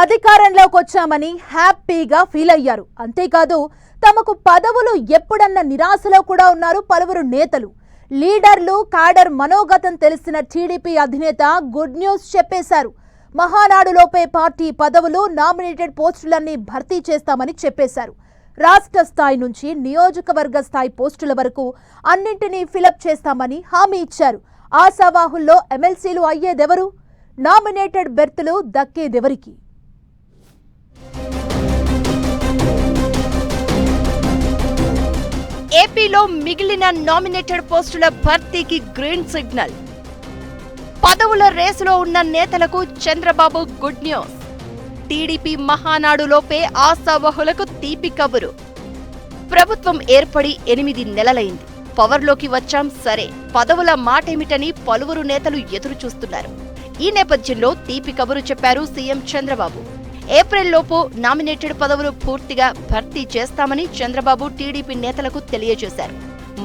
అధికారంలోకి వచ్చామని హ్యాపీగా ఫీల్ అయ్యారు. అంతేకాదు తమకు పదవులు ఎప్పుడన్న నిరాశలో కూడా ఉన్నారు పలువురు నేతలు. లీడర్లు కాడర్ మనోగతం తెలిసిన టీడీపీ అధినేత గుడ్ న్యూస్ చెప్పేశారు. మహానాడులోపే పార్టీ పదవులు నామినేటెడ్ పోస్టులన్నీ భర్తీ చేస్తామని చెప్పేశారు. రాష్ట్ర స్థాయి నుంచి నియోజకవర్గ స్థాయి పోస్టుల వరకు అన్నింటినీ ఫిలప్ చేస్తామని హామీ ఇచ్చారు. ఆశావాహుల్లో ఎమ్మెల్సీలు అయ్యేదెవరు? నామినేటెడ్ బెర్తులు దక్కేదెవరికి? ఏపీలో మిగిలిన నామినేటెడ్ పోస్టుల భర్తీకి గ్రీన్ సిగ్నల్. పదవుల రేసులో ఉన్న నేతలకు చంద్రబాబు గుడ్ న్యూస్. టీడీపీ మహానాడులోపే ఆశావహులకు తీపి కబురు. ప్రభుత్వం ఏర్పడి 8 నెలలైంది. పవర్లోకి వచ్చాం సరే, పదవుల మాటేమిటని పలువురు నేతలు ఎదురు చూస్తున్నారు. ఈ నేపథ్యంలో తీపి కబురు చెప్పారు సీఎం చంద్రబాబు. ఏప్రిల్లోపు నామినేటెడ్ పదవులు పూర్తిగా భర్తీ చేస్తామని చంద్రబాబు టీడీపీ నేతలకు తెలియజేశారు.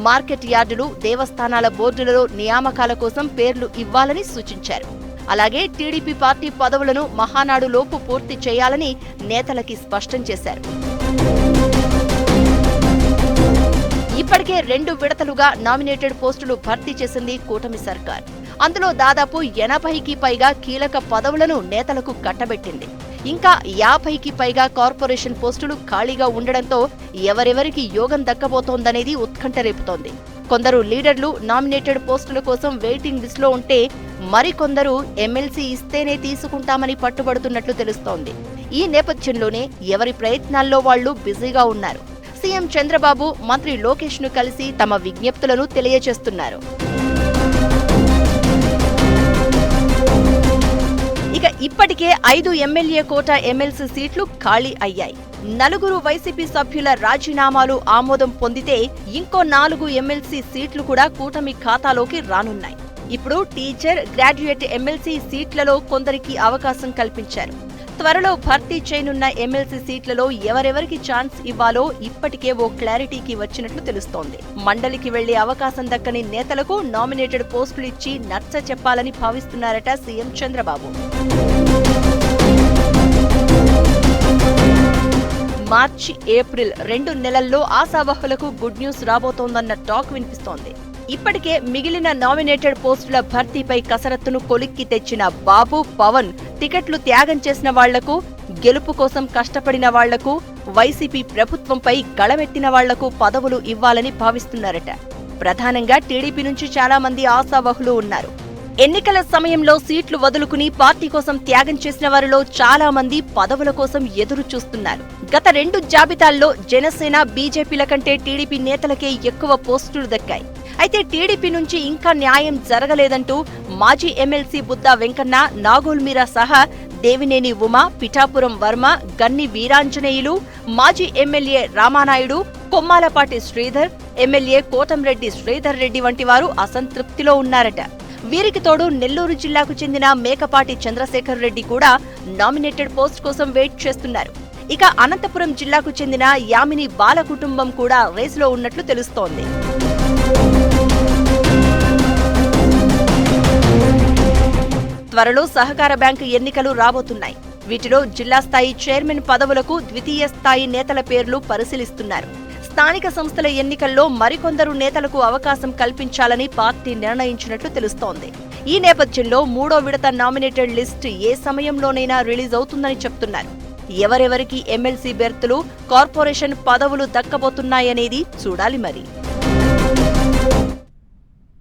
మార్కెట్ యార్డులు, దేవస్థానాల బోర్డులలో నియామకాల కోసం పేర్లు ఇవ్వాలని సూచించారు. అలాగే టీడీపీ పార్టీ పదవులను మహానాడులోపు పూర్తి చేయాలని నేతలకి స్పష్టం చేశారు. ఇప్పటికే 2 విడతలుగా నామినేటెడ్ పోస్టులు భర్తీ చేసింది కూటమి సర్కార్. అందులో దాదాపు 80కి పైగా కీలక పదవులను నేతలకు కట్టబెట్టింది. ఇంకా 50కి పైగా కార్పొరేషన్ పోస్టులు ఖాళీగా ఉండడంతో ఎవరెవరికి యోగం దక్కబోతోందనేది ఉత్కంఠ రేపుతోంది. కొందరు లీడర్లు నామినేటెడ్ పోస్టుల కోసం వెయిటింగ్ లిస్టులో ఉంటే, మరికొందరు ఎమ్మెల్సీ ఇస్తేనే తీసుకుంటామని పట్టుబడుతున్నట్లు తెలుస్తోంది. ఈ నేపథ్యంలోనే ఎవరి ప్రయత్నాల్లో వాళ్లు బిజీగా ఉన్నారు. సీఎం చంద్రబాబు మంత్రి లోకేష్ ను కలిసి తమ విజ్ఞప్తులను తెలియజేస్తున్నారు. ఇక ఇప్పటికే 5 ఎమ్మెల్యే కోట ఎమ్మెల్సీ సీట్లు ఖాళీ అయ్యాయి. 4 వైసీపీ సభ్యుల రాజీనామాలు ఆమోదం పొందితే ఇంకో 4 ఎమ్మెల్సీ సీట్లు కూడా కూటమి ఖాతాలోకి రానున్నాయి. ఇప్పుడు టీచర్, గ్రాడ్యుయేట్ ఎమ్మెల్సీ సీట్లలో కొందరికి అవకాశం కల్పించారు. త్వరలో భర్తీ చేయనున్న ఎమ్మెల్సీ సీట్లలో ఎవరెవరికి ఛాన్స్ ఇవ్వాలో ఇప్పటికే ఓ క్లారిటీకి వచ్చినట్లు తెలుస్తోంది. మండలికి వెళ్లే అవకాశం దక్కని నేతలకు నామినేటెడ్ పోస్టులు ఇచ్చి నచ్చ చెప్పాలని భావిస్తున్నారట సీఎం చంద్రబాబు. మార్చి, ఏప్రిల్ 2 నెలల్లో ఆశావహులకు గుడ్ న్యూస్ రాబోతోందన్న టాక్ వినిపిస్తోంది. ఇప్పటికే మిగిలిన నామినేటెడ్ పోస్టుల భర్తీపై కసరత్తును కొలిక్కి తెచ్చిన బాబు, పవన్ టికెట్లు త్యాగం చేసిన వాళ్లకు, గెలుపు కోసం కష్టపడిన వాళ్లకు, వైసీపీ ప్రభుత్వంపై గళమెత్తిన వాళ్లకు పదవులు ఇవ్వాలని భావిస్తున్నారట. ప్రధానంగా టీడీపీ నుంచి చాలా మంది ఆశావహులు ఉన్నారు. ఎన్నికల సమయంలో సీట్లు వదులుకుని పార్టీ కోసం త్యాగం చేసిన వారిలో చాలా మంది పదవుల కోసం ఎదురు చూస్తున్నారు. గత 2 జాబితాల్లో జనసేన, బీజేపీల కంటే టీడీపీ నేతలకే ఎక్కువ పోస్టులు దక్కాయి. అయితే టీడీపీ నుంచి ఇంకా న్యాయం జరగలేదంటూ మాజీ ఎమ్మెల్సీ బుద్దా వెంకన్న, నాగోల్ మీరా సహా దేవినేని ఉమ, పిఠాపురం వర్మ, గన్ని వీరాంజనేయులు, మాజీ ఎమ్మెల్యే రామానాయుడు, కొమ్మాలపాటి శ్రీధర్, ఎమ్మెల్యే కోటంరెడ్డి శ్రీధర్ రెడ్డి వంటి వారు అసంతృప్తిలో ఉన్నారట. వీరికి తోడు నెల్లూరు జిల్లాకు చెందిన మేకపాటి చంద్రశేఖర్ రెడ్డి కూడా నామినేటెడ్ పోస్ట్ కోసం వెయిట్ చేస్తున్నారు. ఇక అనంతపురం జిల్లాకు చెందిన యామిని బాల కుటుంబం కూడా రేసులో ఉన్నట్లు తెలుస్తోంది. త్వరలో సహకార బ్యాంకు ఎన్నికలు రాబోతున్నాయి. వీటిలో జిల్లా స్థాయి చైర్మన్ పదవులకు ద్వితీయ స్థాయి నేతల పేర్లు పరిశీలిస్తున్నారు. స్థానిక సంస్థల ఎన్నికల్లో మరికొందరు నేతలకు అవకాశం కల్పించాలని పార్టీ నిర్ణయించినట్లు తెలుస్తోంది. ఈ నేపథ్యంలో 3వ విడత నామినేటెడ్ లిస్ట్ ఏ సమయంలోనైనా రిలీజ్ అవుతుందని చెప్తున్నారు. ఎవరెవరికి ఎమ్మెల్సీ బెర్తులు, కార్పొరేషన్ పదవులు దక్కబోతున్నాయనేది చూడాలి మరి.